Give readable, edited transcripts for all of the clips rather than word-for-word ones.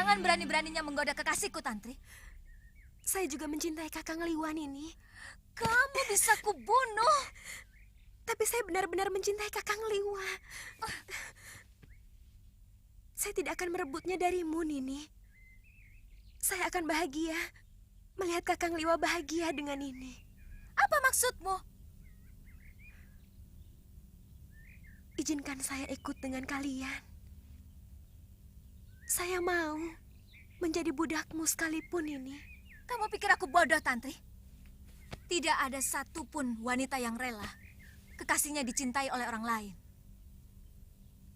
Jangan berani-beraninya menggoda kekasihku, Tantri. Saya juga mencintai Kakang Liwan ini. Kamu bisa kubunuh. Tapi saya benar-benar mencintai Kakang Liwa. Saya tidak akan merebutnya darimu, Nini. Saya akan bahagia melihat Kakang Liwa bahagia dengan ini. Apa maksudmu? Izinkan saya ikut dengan kalian. Saya mau menjadi budakmu sekalipun ini. Kamu pikir aku bodoh, Tantri? Tidak ada satupun wanita yang rela kekasihnya dicintai oleh orang lain.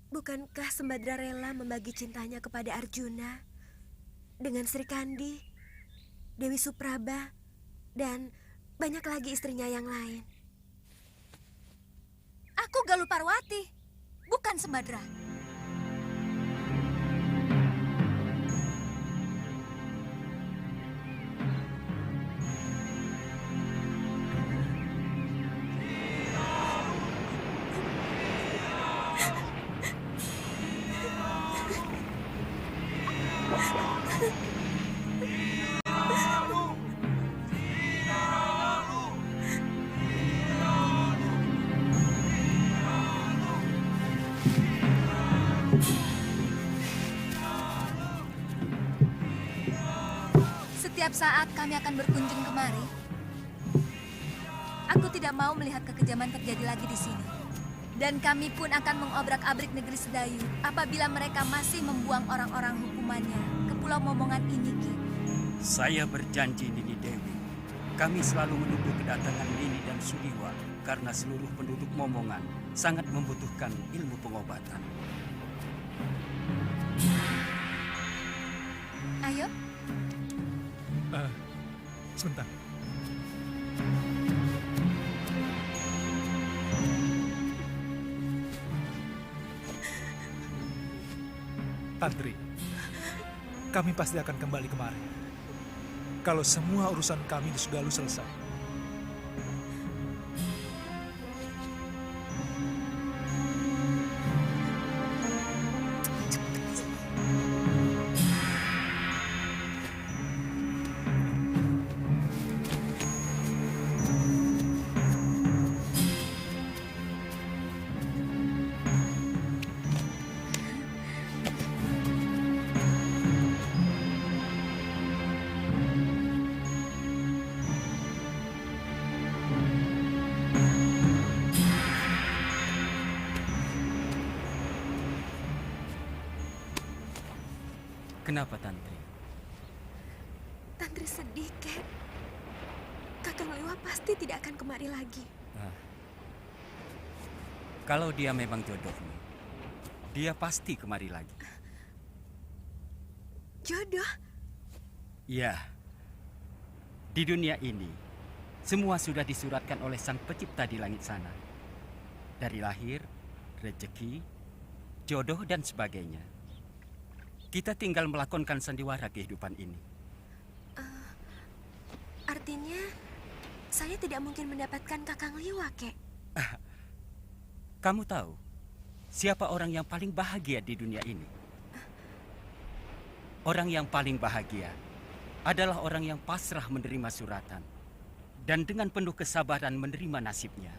Bukankah Sembadra rela membagi cintanya kepada Arjuna dengan Sri Kandi, Dewi Supraba, dan banyak lagi istrinya yang lain? Aku Galuh Parwati, bukan Sembadra. Setiap saat kami akan berkunjung kemari. Aku tidak mau melihat kekejaman terjadi lagi di sini. Dan kami pun akan mengobrak-abrik negeri Sedayu apabila mereka masih membuang orang-orang hukumannya ke Pulau Momongan ini, Ki. Saya berjanji, Nini Dewi. Kami selalu menunggu kedatangan Nini dan Sudiwa karena seluruh penduduk Momongan sangat membutuhkan ilmu pengobatan. Ayo. Sebentar. Tantri, kami pasti akan kembali kemari. Kalau semua urusan kami di Sugalu selesai. Kenapa, Tantri? Tantri sedih, Kek. Kakang Liwa pasti tidak akan kemari lagi. Kalau dia memang jodohmu, dia pasti kemari lagi. Jodoh? Ya, di dunia ini, semua sudah disuratkan oleh Sang Pencipta di langit sana. Dari lahir, rezeki, jodoh, dan sebagainya. Kita tinggal melakonkan sandiwara kehidupan ini. Artinya, saya tidak mungkin mendapatkan Kakang Liwa, Kek. Kamu tahu, siapa orang yang paling bahagia di dunia ini? Orang yang paling bahagia adalah orang yang pasrah menerima suratan dan dengan penuh kesabaran menerima nasibnya.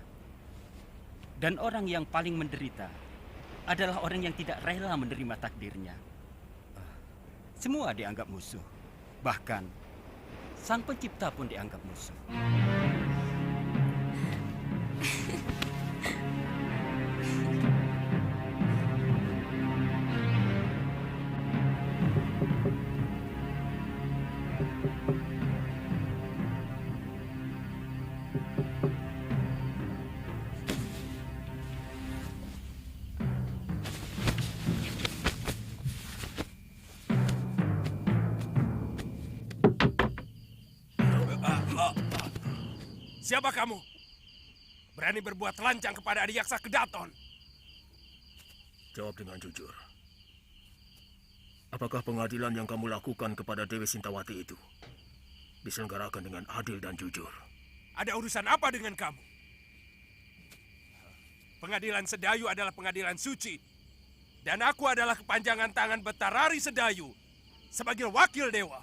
Dan orang yang paling menderita adalah orang yang tidak rela menerima takdirnya. Semua dianggap musuh. Bahkan, Sang Pencipta pun dianggap musuh. Siapa kamu? Berani berbuat lancang kepada Adiyaksa Kedaton? Jawab dengan jujur. Apakah pengadilan yang kamu lakukan kepada Dewi Sintawati itu diselenggarakan dengan adil dan jujur? Ada urusan apa dengan kamu? Pengadilan Sedayu adalah pengadilan suci. Dan aku adalah kepanjangan tangan Betarari Sedayu sebagai wakil dewa.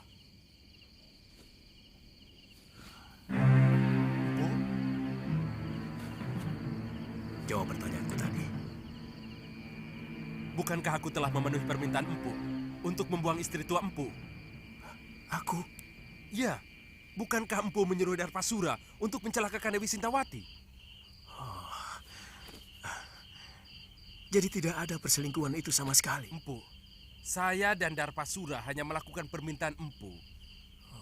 Empu, Jawab pertanyaanku tadi. bukankah aku telah memenuhi permintaan Empu untuk membuang istri tua Empu? Aku? Ya, bukankah Empu menyuruh Darpasura untuk mencelakakan Dewi Sintawati? Jadi tidak ada perselingkuhan itu sama sekali. Empu, saya dan Darpasura hanya melakukan permintaan Empu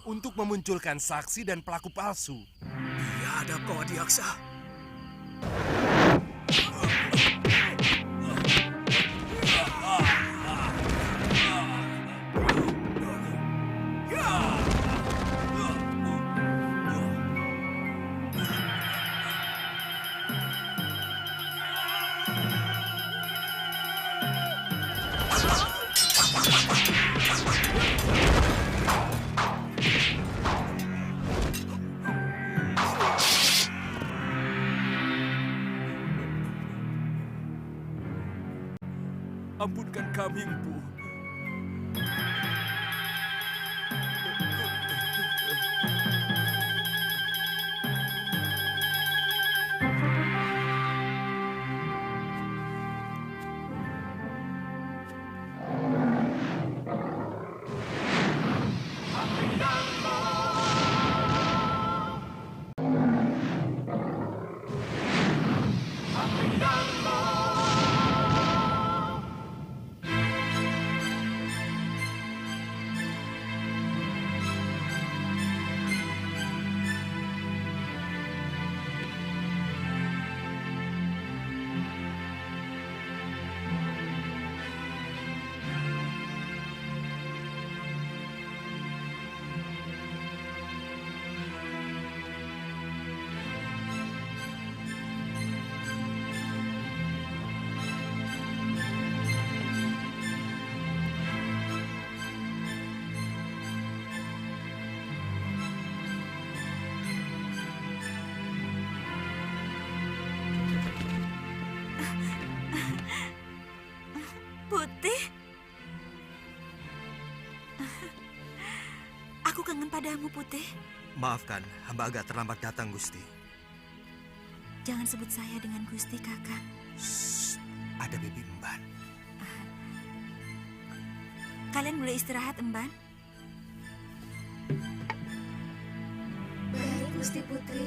untuk memunculkan saksi dan pelaku palsu. Biadab kau Adiaksa. Ampunkan kami, Empu. Putih. Aku kangen padamu, Putih. Maafkan, hamba agak terlambat datang, Gusti. Jangan sebut saya dengan Gusti, Kakak. Shh, ada Bibi Emban. Kalian mulai istirahat, Emban. Baik, Gusti Putri.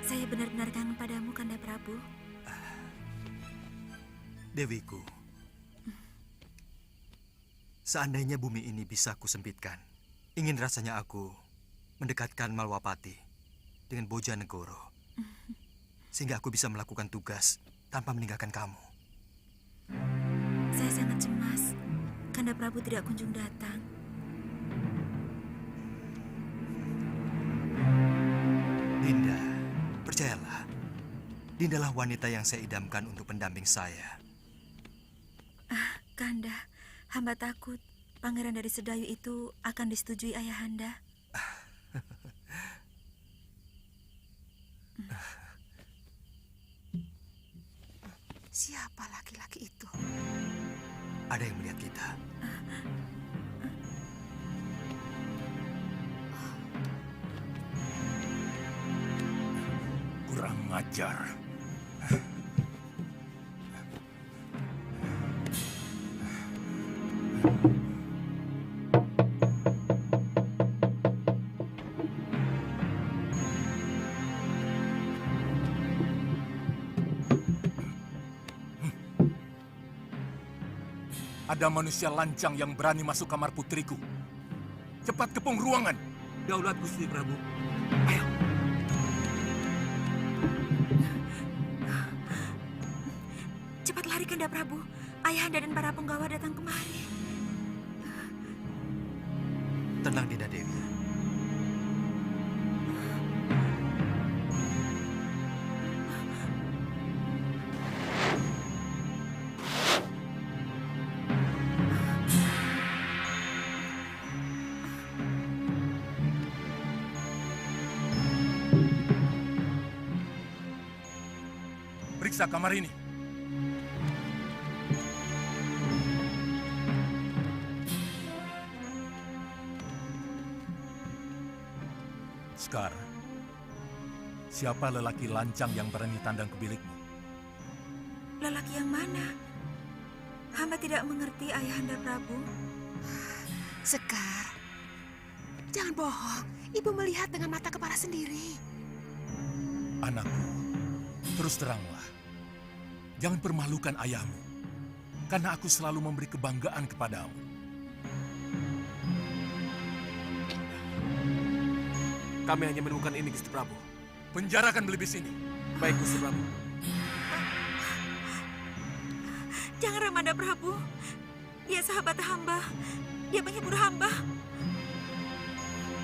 Saya benar-benar kangen padamu, Kanda Prabu. Dewiku, seandainya bumi ini bisa kusempitkan, ingin rasanya aku mendekatkan Malwapati dengan Bojanegoro, sehingga aku bisa melakukan tugas tanpa meninggalkan kamu. Saya sangat cemas. Kanda Prabu tidak kunjung datang. Dinda, percayalah, Dindalah wanita yang saya idamkan untuk pendamping saya. Kanda, hamba takut pangeran dari Sedayu itu akan disetujui ayahanda. Siapa laki-laki itu? Ada yang melihat kita. Kurang ajar. Ada manusia lancang yang berani masuk kamar putriku. Cepat kepung ruangan. Daulat Gusti Prabu. Ayo. Cepat lari, Kanda Prabu. Ayahanda dan para penggawa datang kemari. Tenang, Dinda Dewi. Periksa kamar ini. Sekar, siapa lelaki lancang yang berani tandang ke bilikmu? Lelaki yang mana? Hamba tidak mengerti, Ayahanda Prabu. Sekar, jangan bohong. Ibu melihat dengan mata kepala sendiri. Anakku, terus teranglah. Jangan permalukan ayahmu. Karena aku selalu memberi kebanggaan kepadamu. Kami hanya menemukan ini, Gusti Prabu. Penjarakan Belibis ini. Baik, Gusti Prabu. Jangan, Ramanda Prabu. Dia sahabat hamba. Dia menghibur hamba.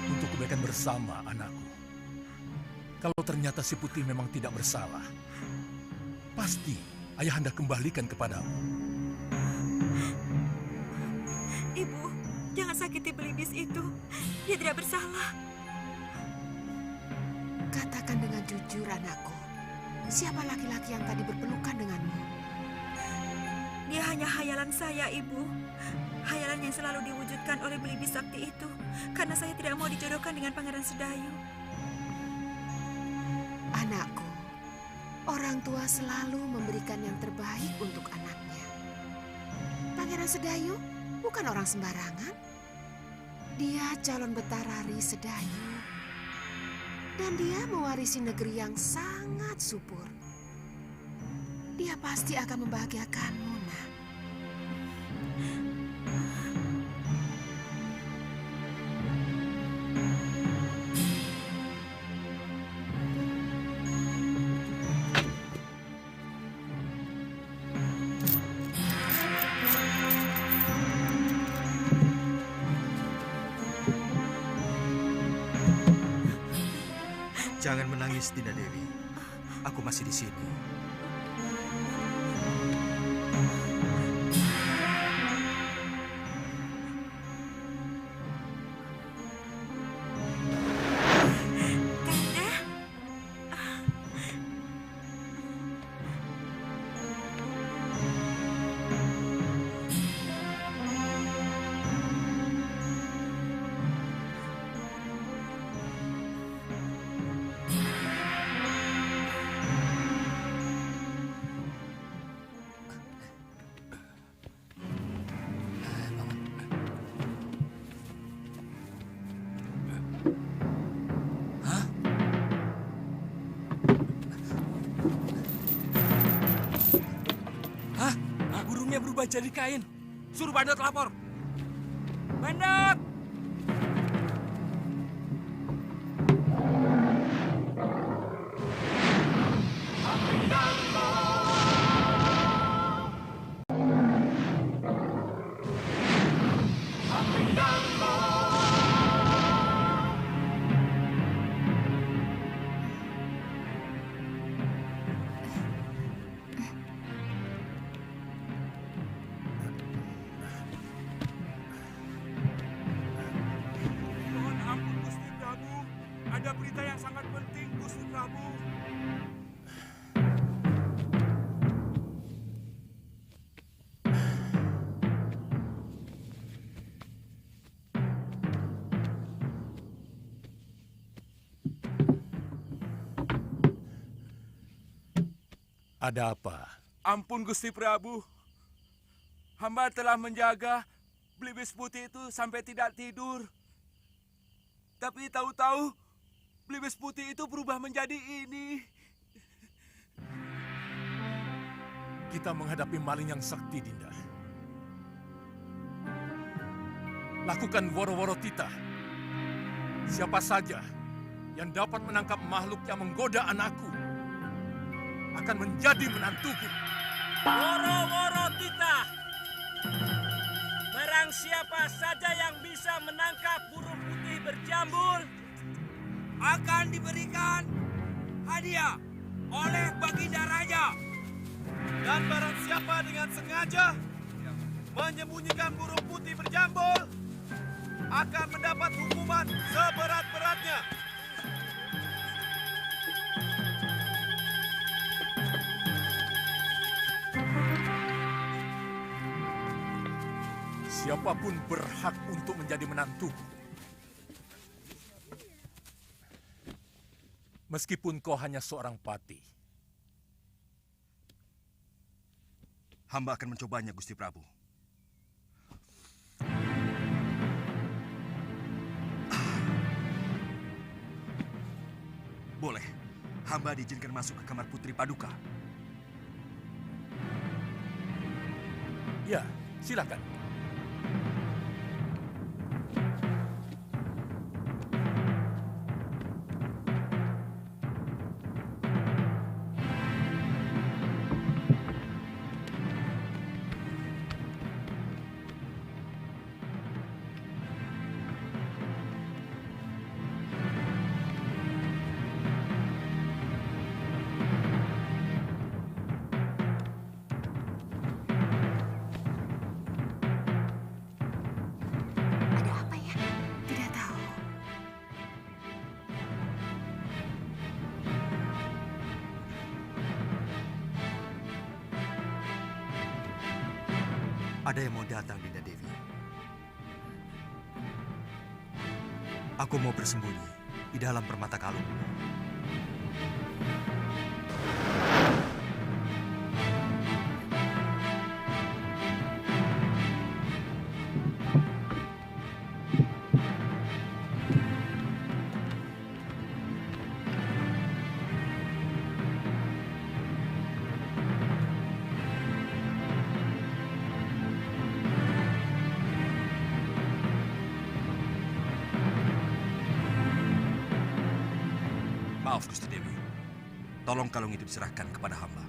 Untuk kebaikan bersama, anakku. Kalau ternyata si Putih memang tidak bersalah, pasti ayahanda kembalikan kepadamu. Ibu, jangan sakiti Belibis itu. Dia tidak bersalah. Katakan dengan jujur, anakku. Siapa laki-laki yang tadi berpelukan denganmu? Dia hanya hayalan saya, Ibu. Hayalan yang selalu diwujudkan oleh Belibis Sakti itu. Karena saya tidak mau dijodohkan dengan Pangeran Sedayu. Anakku, orang tua selalu memberikan yang terbaik untuk anaknya. Pangeran Sedayu bukan orang sembarangan. Dia calon Betarari Sedayu. Dan dia mewarisi negeri yang sangat subur. Dia pasti akan membahagiakanmu, nak. Jangan menangis, Dinda Dewi. Aku masih di sini. Kanda, Burungnya berubah jadi kain. Suruh Bandot lapor. Bandot! Mohon ampun, Gusti Prabu. Ada berita yang sangat penting, Gusti Prabu. Ada apa? Ampun, Gusti Prabu. Hamba telah menjaga Belibis Putih itu sampai tidak tidur. Tapi tahu-tahu Belibis Putih itu berubah menjadi ini. Kita menghadapi maling yang sakti, Dinda. lakukan woro-woro titah. Siapa saja yang dapat menangkap makhluk yang menggoda anakku akan menjadi menantuku. Woro-woro titah. Barang siapa saja yang bisa menangkap burung putih berjambul akan diberikan hadiah oleh Baginda Raja. Dan barang siapa dengan sengaja menyembunyikan burung putih berjambul akan mendapat hukuman seberat-beratnya. Siapapun berhak untuk menjadi menantuku. Meskipun kau hanya seorang patih. Hamba akan mencobanya, Gusti Prabu. Boleh. Hamba diizinkan masuk ke kamar Putri Paduka. Ya, silakan. Ada apa ya? Tidak tahu. Ada yang mau datang, Dinda Dewi. Aku mau bersembunyi di dalam permata kalung. Maaf, Gusti Dewi. Tolong kalung itu diserahkan kepada hamba.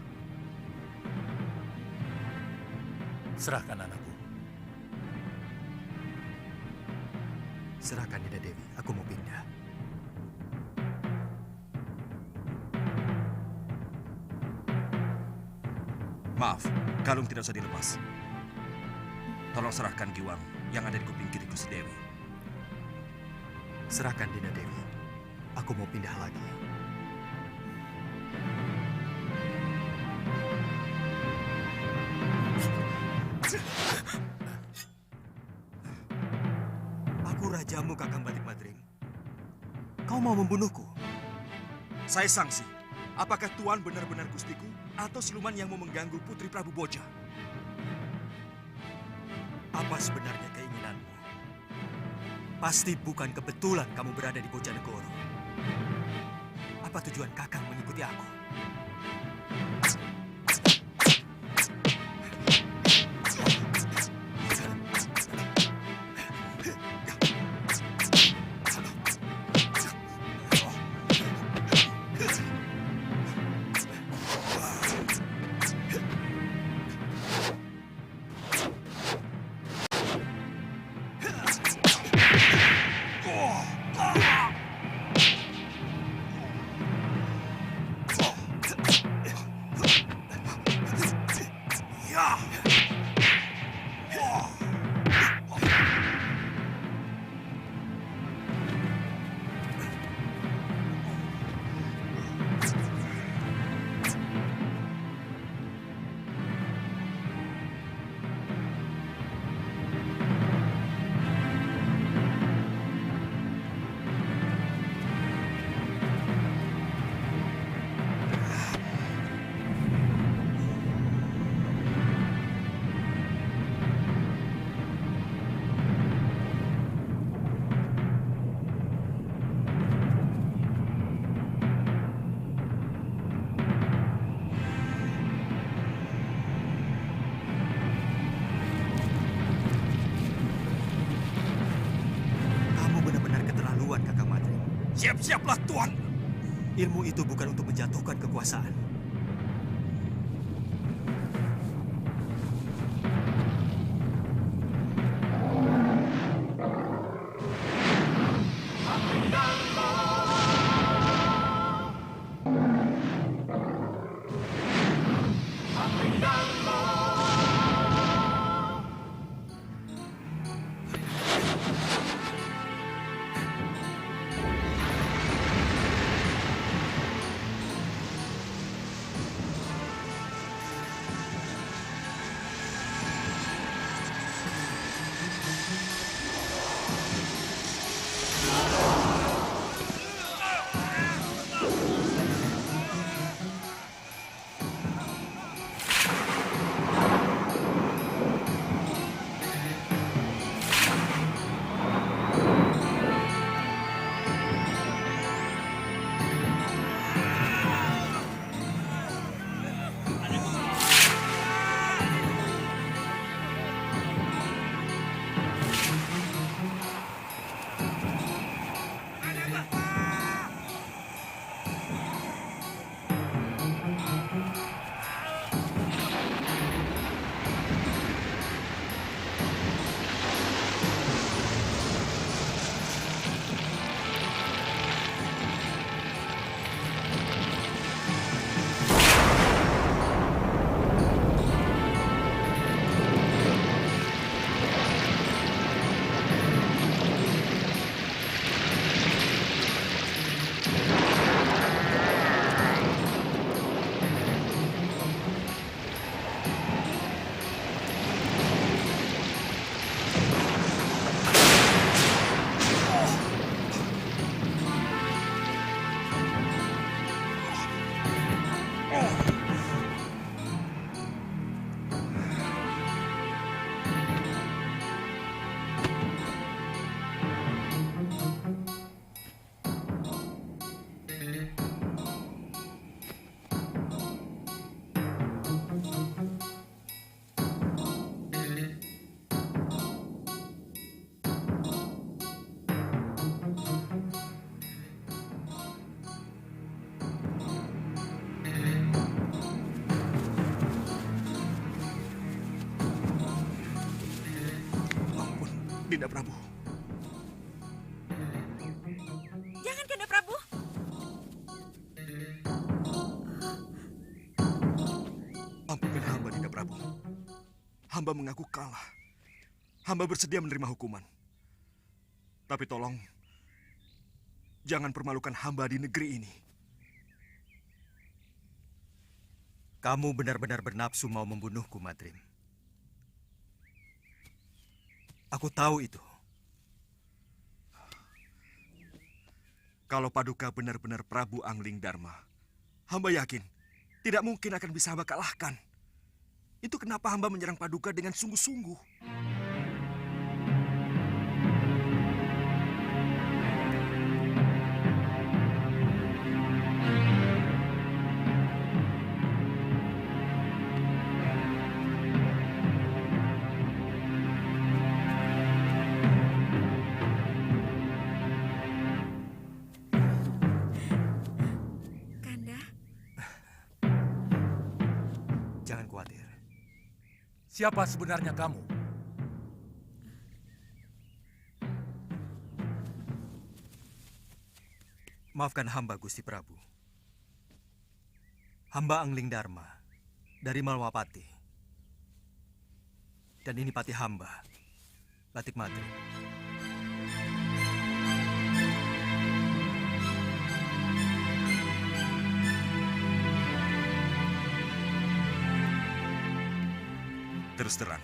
Serahkan anakku. Serahkan, Dinda Dewi. Aku mau pindah. Maaf, kalung tidak usah dilepas. Tolong serahkan giwang yang ada di kuping kiri Gusti Dewi. Serahkan, Dinda Dewi. Aku mau pindah lagi. Aku rajamu, Kakang Batik Madrim. Kau mau membunuhku? Saya sangsi. Apakah Tuan benar-benar gustiku atau siluman yang mau mengganggu Putri Prabu Boja? Apa sebenarnya keinginanmu? Pasti bukan kebetulan kamu berada di Bojanegoro. Apa tujuan Kakang mengikuti aku? Siap-siaplah, Tuan. Ilmu itu bukan untuk menjatuhkan kekuasaan. Dinda Prabu. Jangan, Kanda Prabu. Ampunkan hamba, Dinda Prabu. Hamba mengaku kalah. Hamba bersedia menerima hukuman. Tapi tolong, jangan permalukan hamba di negeri ini. Kamu benar-benar bernafsu mau membunuhku, Madrim. Aku tahu itu. Kalau Paduka benar-benar Prabu Angling Dharma, hamba yakin tidak mungkin akan bisa hamba kalahkan. Itu kenapa hamba menyerang Paduka dengan sungguh-sungguh. Jangan khawatir. Siapa sebenarnya kamu? Maafkan hamba, Gusti Prabu. Hamba Angling Dharma dari Malwapati. Dan ini pati hamba, Latik Madrim. Terus terang,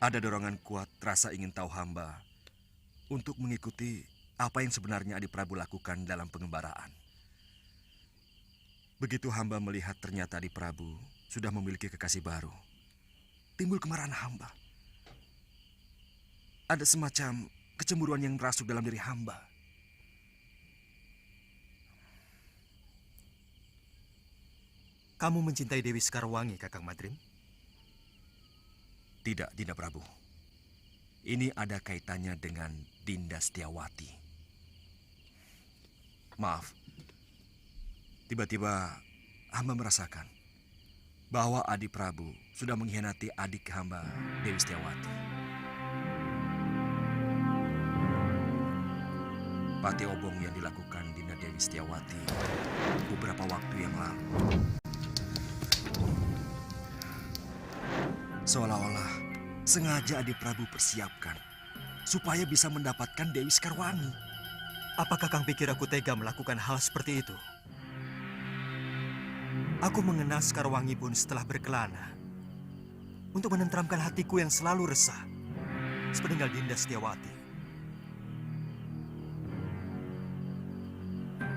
ada dorongan kuat rasa ingin tahu hamba untuk mengikuti apa yang sebenarnya Adi Prabu lakukan dalam pengembaraan. Begitu hamba melihat ternyata Adi Prabu sudah memiliki kekasih baru, timbul kemarahan hamba. Ada semacam kecemburuan yang merasuk dalam diri hamba. Kamu mencintai Dewi Sekarwangi, Kakang Madrim? Tidak, Dinda Prabu. Ini ada kaitannya dengan Dinda Setiawati. Maaf. Tiba-tiba hamba merasakan bahwa Adi Prabu sudah mengkhianati adik hamba, Dewi Setiawati. Pati obong yang dilakukan Dinda Dewi Setiawati beberapa waktu yang lalu. Seolah-olah sengaja Adi Prabu persiapkan supaya bisa mendapatkan Dewi Sekarwangi. Apakah Kang pikir aku tega melakukan hal seperti itu? Aku mengenal Sekarwangi pun setelah berkelana untuk menenteramkan hatiku yang selalu resah sepeninggal Dinda Setiawati.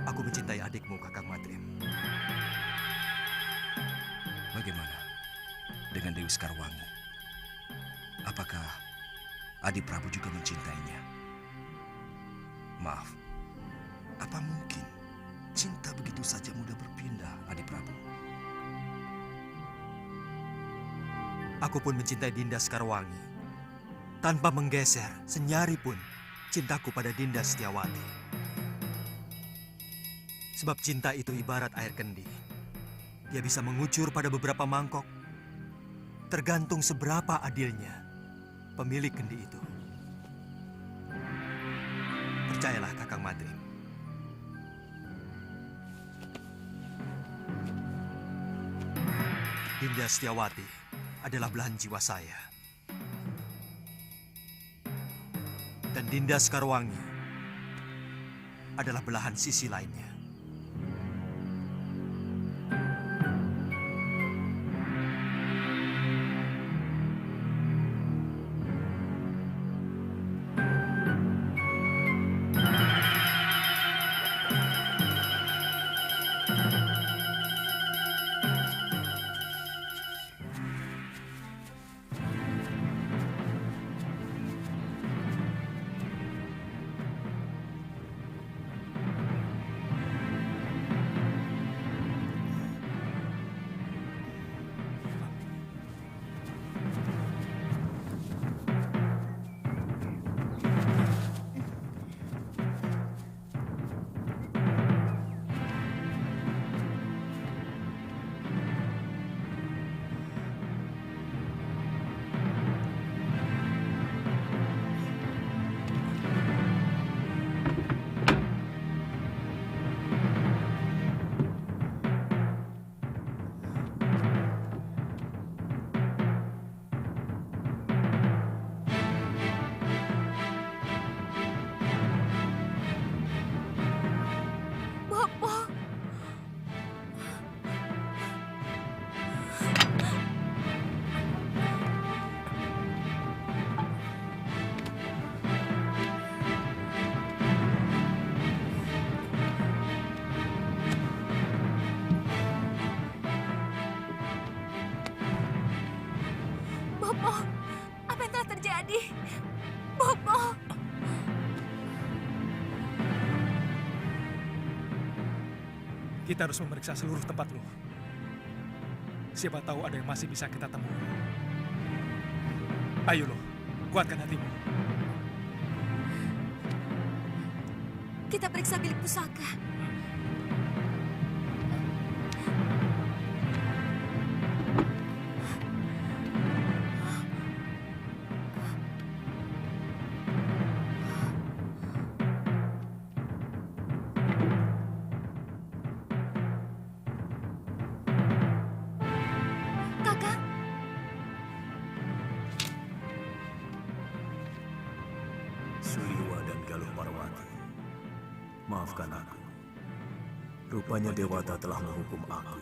Aku mencintai adikmu, Kakang Madrim. Bagaimana dengan Dewi Sekarwangi? Apakah Adi Prabu juga mencintainya? Maaf, apa mungkin cinta begitu saja mudah berpindah, Adi Prabu? Aku pun mencintai Dinda Sekarwangi. Tanpa menggeser senyari pun cintaku pada Dinda Setiawati. Sebab cinta itu ibarat air kendi. Dia bisa mengucur pada beberapa mangkok. Tergantung seberapa adilnya pemilik kendi itu. Percayalah, Kakang Madrim. Dinda Setiawati adalah belahan jiwa saya. Dan Dinda Sekarwangi adalah belahan sisi lainnya. Bopo, apa yang telah terjadi? Bopo. Kita harus memeriksa seluruh tempat lu. Siapa tahu ada yang masih bisa kita temui. Ayo lo, kuatkan hatimu. Kita periksa bilik pusaka. Maafkan aku. Rupanya Dewata telah menghukum aku.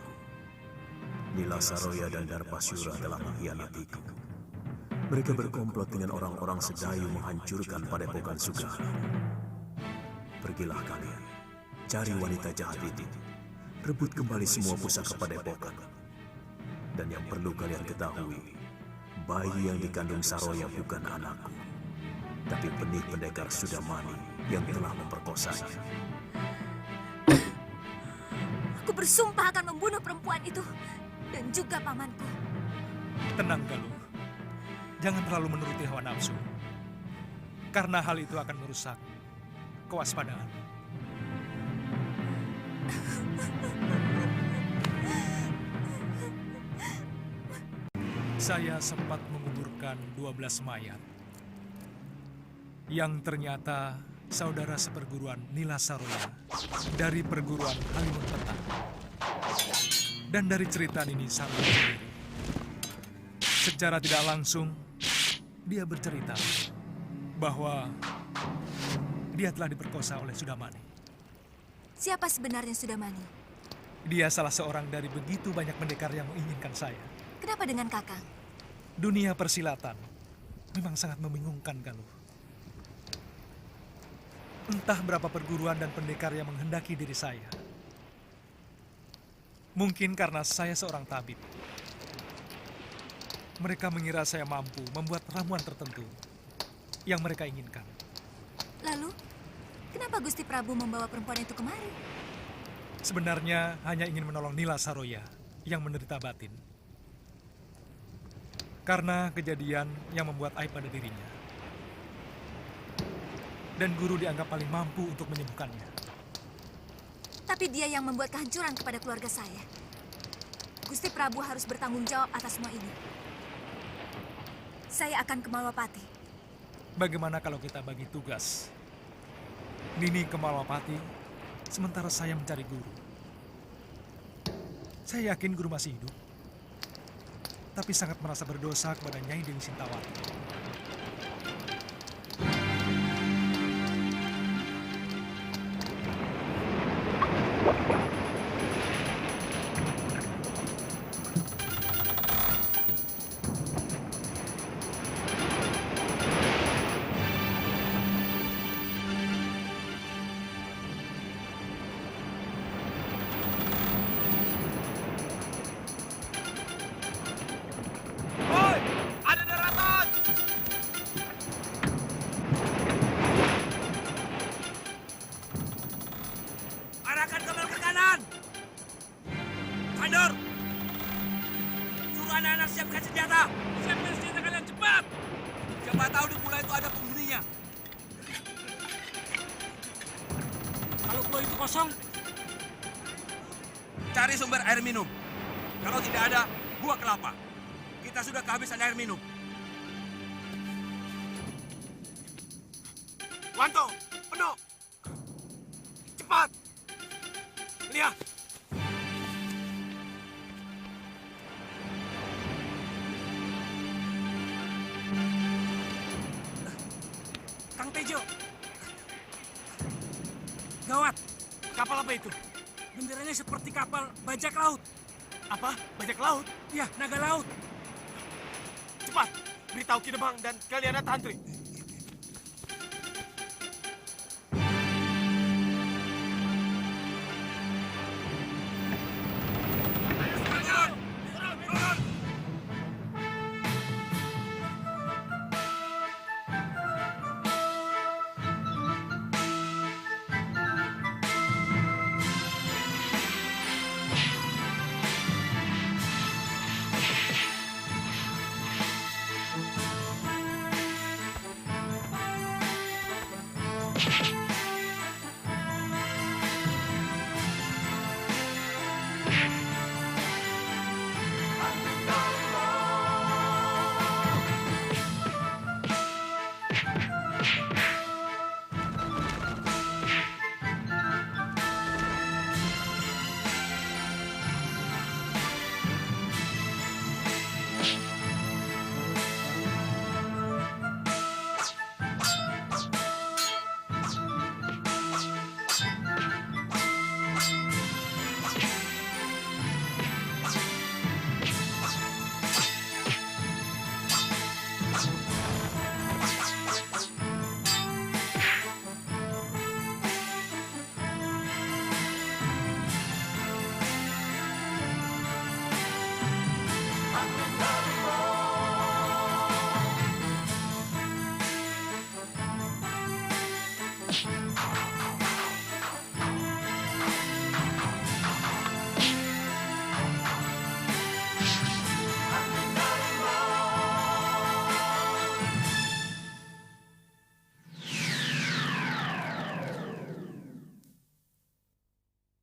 Nila Saroya dan Darpasyura telah mengkhianatiku. Mereka berkomplot dengan orang-orang Sedayu menghancurkan Padepokan Sugara. Pergilah kalian, cari wanita jahat itu. Rebut kembali semua pusaka Padepokan. Dan yang perlu kalian ketahui, bayi yang dikandung Saroya bukan anakku, tapi benih pendekar Sudamani yang telah memperkosanya. Aku bersumpah akan membunuh perempuan itu dan juga pamanku. Tenang, Galuh. Jangan terlalu menuruti hawa nafsu. Karena hal itu akan merusak kewaspadaan. Saya sempat menguburkan 12 mayat yang ternyata saudara seperguruan Nila Saroya dari perguruan Halimun Petang. Dan dari cerita Nini Saroya sendiri, secara tidak langsung dia bercerita bahwa dia telah diperkosa oleh Sudamani. Siapa sebenarnya Sudamani? Dia salah seorang dari begitu banyak pendekar yang menginginkan saya. Kenapa dengan Kakang? Dunia persilatan memang sangat membingungkan, Galuh. Entah berapa perguruan dan pendekar yang menghendaki diri saya. Mungkin karena saya seorang tabib. Mereka mengira saya mampu membuat ramuan tertentu yang mereka inginkan. Lalu, kenapa Gusti Prabu membawa perempuan itu kemari? Sebenarnya hanya ingin menolong Nila Saroya yang menderita batin. Karena kejadian yang membuat aib pada dirinya. Dan guru dianggap paling mampu untuk menyembuhkannya. Tapi dia yang membuat kehancuran kepada keluarga saya. Gusti Prabu harus bertanggung jawab atas semua ini. Saya akan ke Malwapati. Bagaimana kalau kita bagi tugas? Nini ke Malwapati, sementara saya mencari guru. Saya yakin guru masih hidup. Tapi sangat merasa berdosa kepada Nyai Dewi Sintawati. Arahkan kapal ke kanan. Kandor, suruh anak-anak siapkan senjata. Siapkan senjata kalian cepat. Siapa tahu di pulau itu ada penghuninya. Kalau pulau itu kosong, cari sumber air minum. Kalau tidak ada, buah kelapa. Kita sudah kehabisan air minum. Wanto, penuh. Cepat. Lihat. Kang Tejo. Gawat. Kapal apa itu? Benderanya seperti kapal bajak laut. Apa? Bajak laut? Ya, naga laut. Cepat, beritahu Kidemang dan Kaliana Tantri. You